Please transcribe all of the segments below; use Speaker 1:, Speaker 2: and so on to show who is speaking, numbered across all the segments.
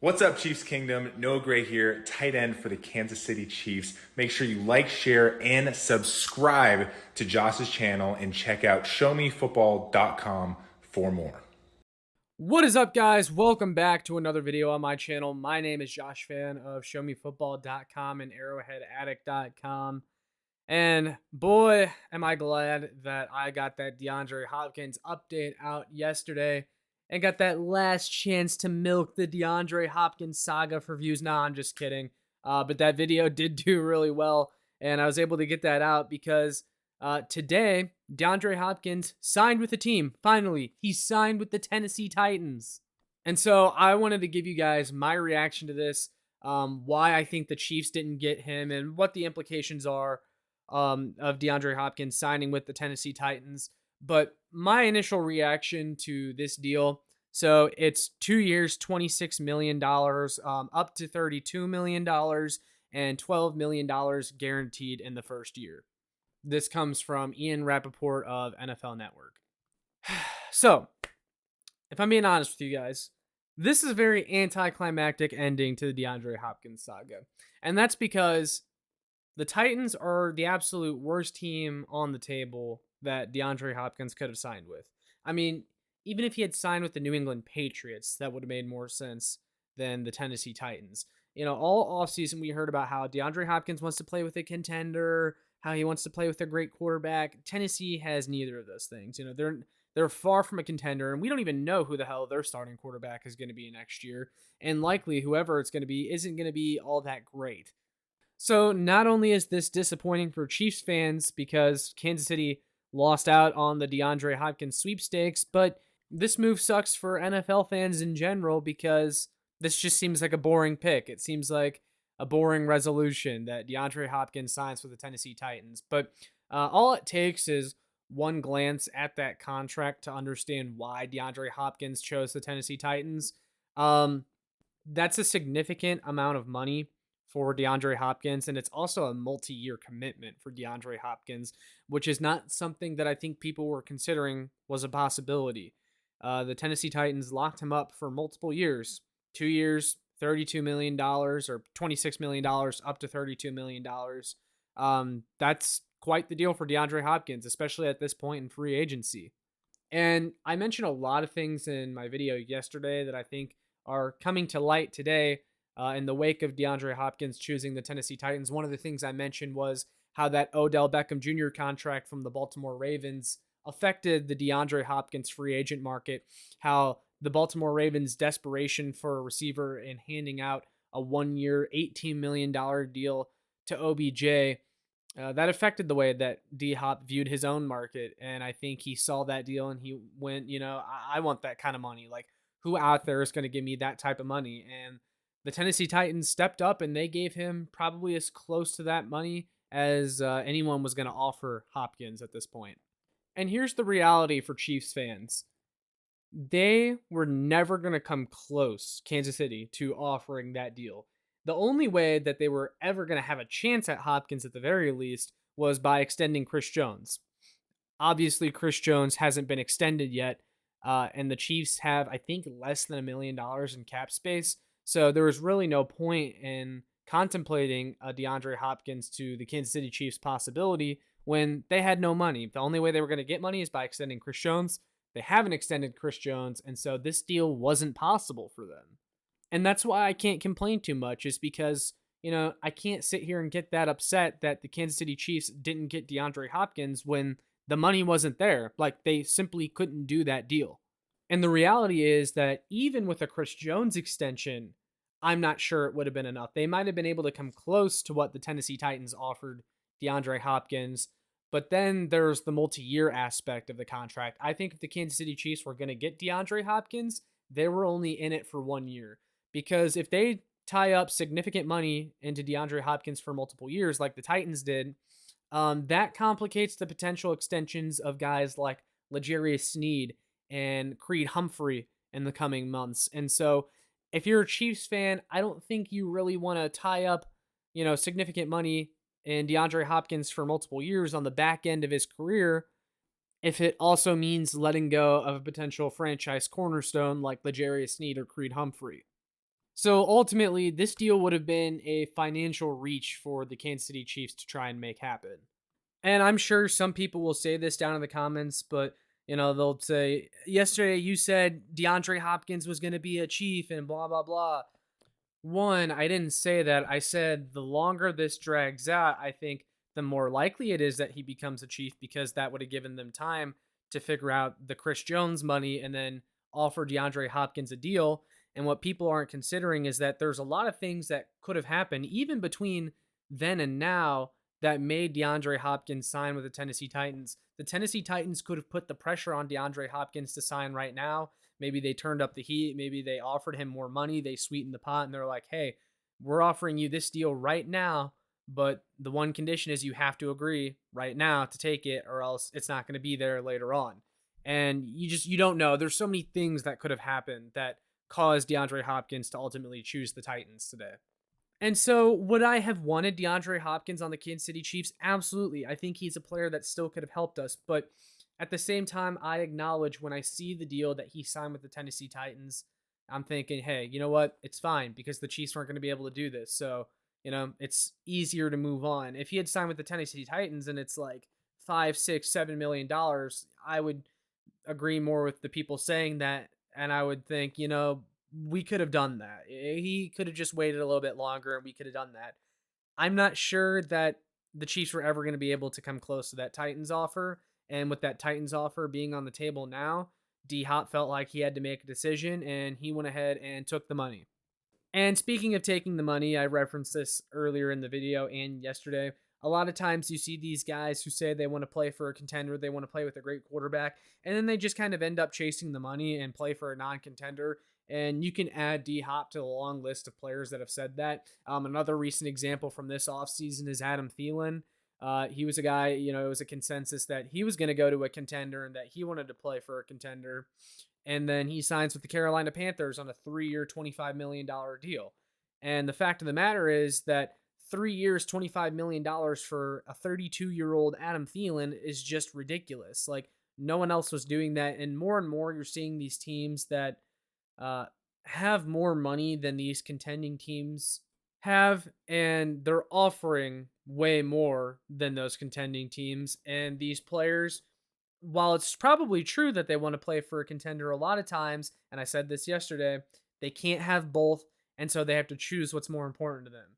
Speaker 1: What's up, Chiefs Kingdom? Noah Gray here, tight end for the Kansas City Chiefs. Make sure you like, share, and subscribe to Josh's channel and check out showmefootball.com for more.
Speaker 2: What is up, guys? Welcome back to another video on my channel. My name is Josh Fan of showmefootball.com and arrowheadaddict.com. And boy, am I glad that I got that DeAndre Hopkins update out yesterday and got that last chance to milk the DeAndre Hopkins saga for views. Nah, I'm just kidding. But that video did do really well, and I was able to get that out because today, DeAndre Hopkins signed with the team. Finally, he signed with the Tennessee Titans. And so I wanted to give you guys my reaction to this, why I think the Chiefs didn't get him, and what the implications are of DeAndre Hopkins signing with the Tennessee Titans. But my initial reaction to this deal, so it's 2 years, $26 million, up to $32 million, and $12 million guaranteed in the first year. This comes from Ian Rappaport of NFL Network. So, if I'm being honest with you guys, this is a very anticlimactic ending to the DeAndre Hopkins saga. And that's because the Titans are the absolute worst team on the table that DeAndre Hopkins could have signed with. I mean, even if he had signed with the New England Patriots, that would have made more sense than the Tennessee Titans. You know, all offseason we heard about how DeAndre Hopkins wants to play with a contender, how he wants to play with a great quarterback. Tennessee has neither of those things. You know, they're far from a contender, and we don't even know who the hell their starting quarterback is going to be next year. And likely whoever it's going to be isn't going to be all that great. So not only is this disappointing for Chiefs fans because Kansas City lost out on the DeAndre Hopkins sweepstakes, but this move sucks for NFL fans in general because this just seems like a boring pick. It seems like a boring resolution that DeAndre Hopkins signs for the Tennessee Titans. But all it takes is one glance at that contract to understand why DeAndre Hopkins chose the Tennessee Titans. That's a significant amount of money for DeAndre Hopkins, and it's also a multi-year commitment for DeAndre Hopkins, which is not something that I think people were considering was a possibility. The Tennessee Titans locked him up for multiple years, 2 years, $32 million or $26 million up to $32 million. That's quite the deal for DeAndre Hopkins, especially at this point in free agency. And I mentioned a lot of things in my video yesterday that I think are coming to light today in the wake of DeAndre Hopkins choosing the Tennessee Titans. One of the things I mentioned was how that Odell Beckham Jr. contract from the Baltimore Ravens affected the DeAndre Hopkins free agent market, how the Baltimore Ravens' desperation for a receiver and handing out a 1-year, $18 million deal to OBJ, that affected the way that D-Hop viewed his own market. And I think he saw that deal and he went, I want that kind of money. Like, who out there is going to give me that type of money? And the Tennessee Titans stepped up and they gave him probably as close to that money as anyone was going to offer Hopkins at this point. And here's the reality for Chiefs fans. They were never going to come close, Kansas City, to offering that deal. The only way that they were ever going to have a chance at Hopkins at the very least was by extending Chris Jones. Obviously, Chris Jones hasn't been extended yet, and the Chiefs have, I think, less than $1 million in cap space. So there was really no point in contemplating a DeAndre Hopkins to the Kansas City Chiefs possibility when they had no money. The only way they were going to get money is by extending Chris Jones. They haven't extended Chris Jones, and so this deal wasn't possible for them. And that's why I can't complain too much, is because, I can't sit here and get that upset that the Kansas City Chiefs didn't get DeAndre Hopkins when the money wasn't there. Like, they simply couldn't do that deal. And the reality is that even with a Chris Jones extension, I'm not sure it would have been enough. They might have been able to come close to what the Tennessee Titans offered DeAndre Hopkins, but then there's the multi-year aspect of the contract. I think if the Kansas City Chiefs were going to get DeAndre Hopkins, they were only in it for 1 year. Because if they tie up significant money into DeAndre Hopkins for multiple years, like the Titans did, that complicates the potential extensions of guys like L'Jarius Sneed and Creed Humphrey in the coming months. And so if you're a Chiefs fan, I don't think you really want to tie up, significant money in DeAndre Hopkins for multiple years on the back end of his career if it also means letting go of a potential franchise cornerstone like L'Jarius Sneed or Creed Humphrey. So ultimately, this deal would have been a financial reach for the Kansas City Chiefs to try and make happen. And I'm sure some people will say this down in the comments, but they'll say, yesterday you said DeAndre Hopkins was going to be a Chief and blah, blah, blah. One, I didn't say that. I said the longer this drags out, I think the more likely it is that he becomes a Chief because that would have given them time to figure out the Chris Jones money and then offer DeAndre Hopkins a deal. And what people aren't considering is that there's a lot of things that could have happened even between then and now that made DeAndre Hopkins sign with the Tennessee Titans. The Tennessee Titans could have put the pressure on DeAndre Hopkins to sign right now. Maybe they turned up the heat. Maybe they offered him more money. They sweetened the pot and they're like, hey, we're offering you this deal right now. But the one condition is you have to agree right now to take it, or else it's not going to be there later on. And you don't know. There's so many things that could have happened that caused DeAndre Hopkins to ultimately choose the Titans today. And so, would I have wanted DeAndre Hopkins on the Kansas City Chiefs? Absolutely. I think he's a player that still could have helped us. But at the same time, I acknowledge when I see the deal that he signed with the Tennessee Titans, I'm thinking, hey, you know what? It's fine because the Chiefs aren't going to be able to do this. So, it's easier to move on. If he had signed with the Tennessee Titans and it's like $5, $6, $7 million, I would agree more with the people saying that. And I would think, we could have done that. He could have just waited a little bit longer and we could have done that. I'm not sure that the Chiefs were ever going to be able to come close to that Titans offer. And with that Titans offer being on the table now, D Hop felt like he had to make a decision and he went ahead and took the money. And speaking of taking the money, I referenced this earlier in the video and yesterday. A lot of times you see these guys who say they want to play for a contender, they want to play with a great quarterback, and then they just kind of end up chasing the money and play for a non-contender. And you can add D Hop to the long list of players that have said that. Another recent example from this offseason is Adam Thielen. He was a guy, it was a consensus that he was going to go to a contender and that he wanted to play for a contender. And then he signs with the Carolina Panthers on a 3-year, $25 million deal. And the fact of the matter is that 3 years, $25 million for a 32-year-old Adam Thielen is just ridiculous. Like, no one else was doing that. And more you're seeing these teams that have more money than these contending teams have, and they're offering way more than those contending teams. And these players, while it's probably true that they want to play for a contender a lot of times, and I said this yesterday, they can't have both, and so they have to choose what's more important to them.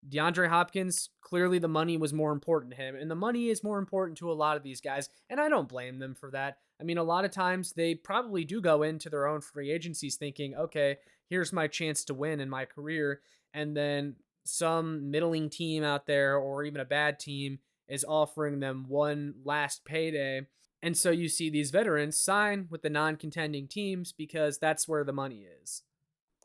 Speaker 2: DeAndre Hopkins, clearly the money was more important to him, and the money is more important to a lot of these guys, and I don't blame them for that. I mean, a lot of times they probably do go into their own free agencies thinking, okay, here's my chance to win in my career, and then some middling team out there or even a bad team is offering them one last payday. And so you see these veterans sign with the non-contending teams because that's where the money is.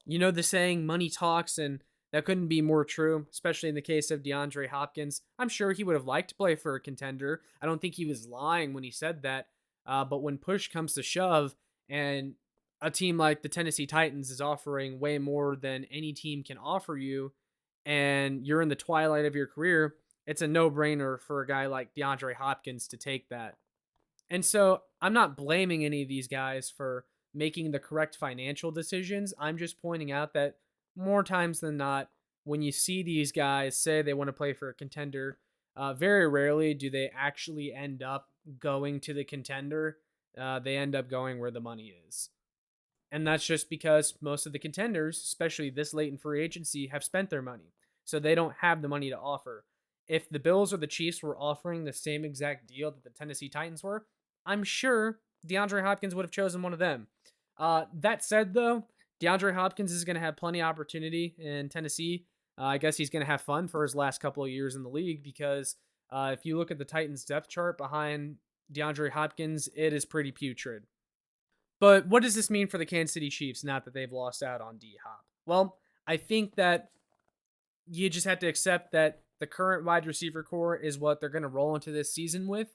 Speaker 2: You know the saying, money talks, and that couldn't be more true, especially in the case of DeAndre Hopkins. I'm sure he would have liked to play for a contender. I don't think he was lying when he said that. But when push comes to shove and a team like the Tennessee Titans is offering way more than any team can offer you, and you're in the twilight of your career, it's a no-brainer for a guy like DeAndre Hopkins to take that. And so I'm not blaming any of these guys for making the correct financial decisions. I'm just pointing out that more times than not, when you see these guys say they want to play for a contender, very rarely do they actually end up going to the contender. They end up going where the money is. And that's just because most of the contenders, especially this late in free agency, have spent their money. So they don't have the money to offer. If the Bills or the Chiefs were offering the same exact deal that the Tennessee Titans were, I'm sure DeAndre Hopkins would have chosen one of them. That said, though, DeAndre Hopkins is going to have plenty of opportunity in Tennessee. I guess he's going to have fun for his last couple of years in the league because if you look at the Titans depth chart behind DeAndre Hopkins, it is pretty putrid. But what does this mean for the Kansas City Chiefs now that they've lost out on D Hop? Well, I think that you just have to accept that the current wide receiver core is what they're going to roll into this season with.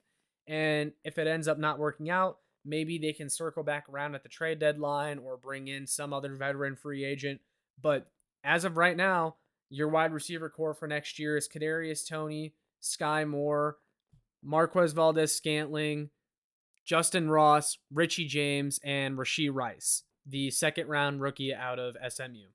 Speaker 2: And if it ends up not working out, maybe they can circle back around at the trade deadline or bring in some other veteran free agent. But as of right now, your wide receiver core for next year is Kadarius Toney, Sky Moore, Marquez Valdez-Scantling, Justin Ross, Richie James, and Rashee Rice, the second-round rookie out of SMU.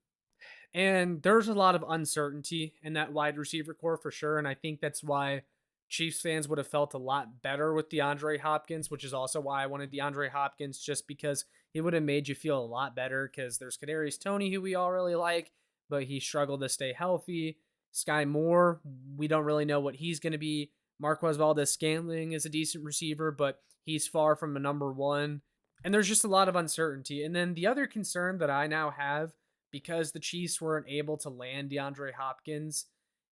Speaker 2: And there's a lot of uncertainty in that wide receiver core for sure. And I think that's why Chiefs fans would have felt a lot better with DeAndre Hopkins, which is also why I wanted DeAndre Hopkins, just because he would have made you feel a lot better. Because there's Kadarius Toney, who we all really like, but he struggled to stay healthy. Sky Moore, we don't really know what he's going to be. Marquez Valdez-Scantling is a decent receiver, but he's far from a number one. And there's just a lot of uncertainty. And then the other concern that I now have, because the Chiefs weren't able to land DeAndre Hopkins,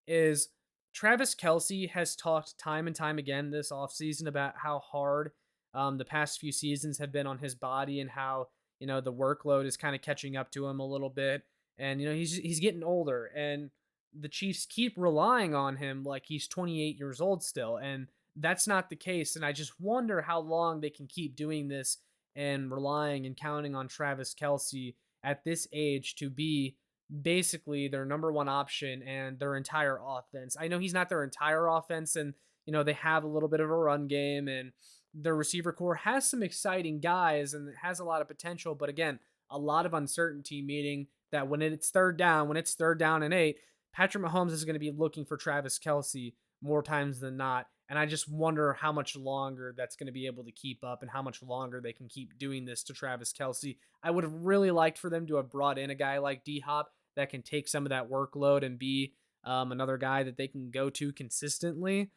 Speaker 2: is Travis Kelce has talked time and time again this offseason about how hard the past few seasons have been on his body, and how, the workload is kind of catching up to him a little bit. And, he's getting older, and the Chiefs keep relying on him like he's 28 years old still. And that's not the case. And I just wonder how long they can keep doing this and relying and counting on Travis Kelce at this age to be basically their number one option and their entire offense. I know he's not their entire offense, and they have a little bit of a run game, and their receiver core has some exciting guys and it has a lot of potential, but again, a lot of uncertainty, meaning that when it's third down and 8, Patrick Mahomes is going to be looking for Travis Kelce more times than not. And I just wonder how much longer that's going to be able to keep up and how much longer they can keep doing this to Travis Kelce. I would have really liked for them to have brought in a guy like D-Hop that can take some of that workload and be another guy that they can go to consistently.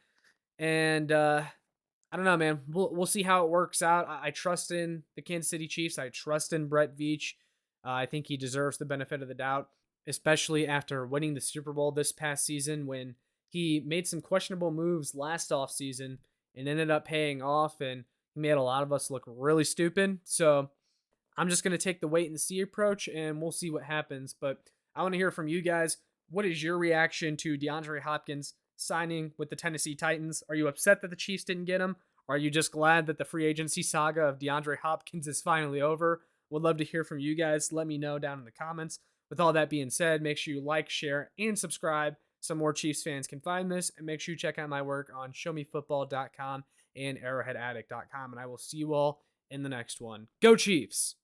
Speaker 2: And I don't know, man. We'll see how it works out. I trust in the Kansas City Chiefs. I trust in Brett Veach. I think he deserves the benefit of the doubt, especially after winning the Super Bowl this past season, when he made some questionable moves last offseason and ended up paying off, and he made a lot of us look really stupid. So I'm just going to take the wait and see approach, and we'll see what happens. But I want to hear from you guys. What is your reaction to DeAndre Hopkins signing with the Tennessee Titans? Are you upset that the Chiefs didn't get him? Or are you just glad that the free agency saga of DeAndre Hopkins is finally over? Would love to hear from you guys. Let me know down in the comments. With all that being said, make sure you like, share, and subscribe so more Chiefs fans can find this. And make sure you check out my work on showmefootball.com and arrowheadaddict.com. And I will see you all in the next one. Go Chiefs!